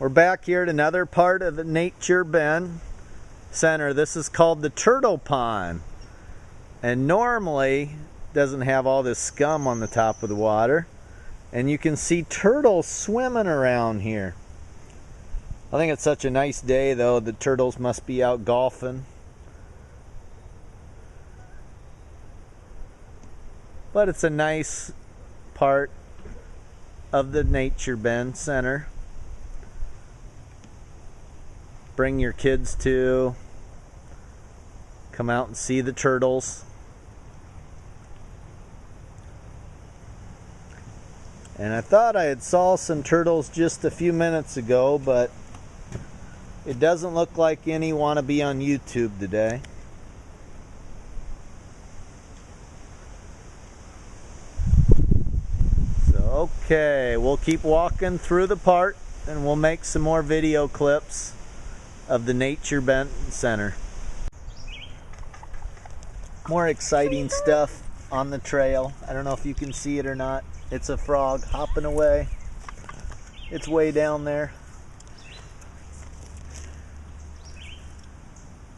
We're back here at another part of the Nature Bend Center. This is called the Turtle Pond. And normally doesn't have all this scum on the top of the water. And you can see turtles swimming around here. I think it's such a nice day though. The turtles must be out golfing. But it's a nice part of the Nature Bend Center. Bring your kids to come out and see the turtles. And I thought I had saw some turtles just a few minutes ago, but it doesn't look like any want to be on YouTube today. So okay, we'll keep walking through the park and we'll make some more video clips of the Nature Bend Center. More exciting stuff on the trail. I don't know if you can see it or not. It's a frog hopping away. It's way down there.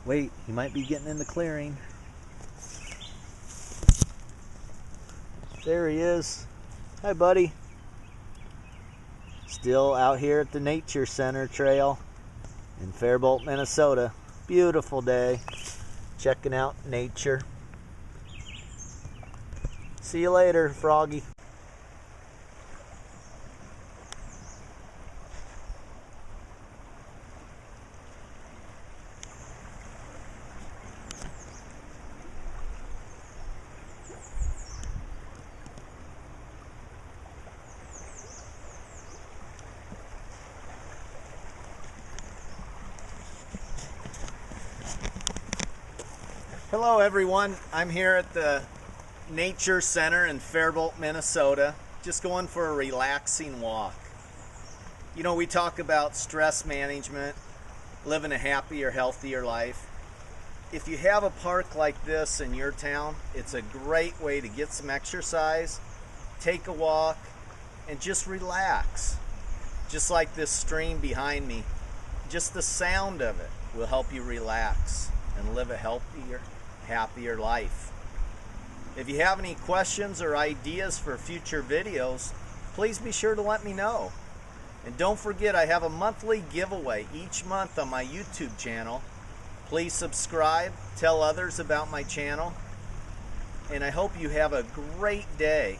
Wait, he might be getting in the clearing. There he is. Hi, buddy. Still out here at the Nature Center Trail in Faribault, Minnesota. Beautiful day. Checking out nature. See you later, Froggy. Hello everyone, I'm here at the Nature Center in Faribault, Minnesota, just going for a relaxing walk. You know, we talk about stress management, living a happier, healthier life. If you have a park like this in your town, it's a great way to get some exercise, take a walk, and just relax. Just like this stream behind me, just the sound of it will help you relax and live a healthier, happier life. If you have any questions or ideas for future videos, please be sure to let me know. And don't forget, I have a monthly giveaway each month on my YouTube channel. Please subscribe, tell others about my channel, and I hope you have a great day.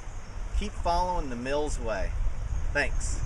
Keep following the Mills way. Thanks.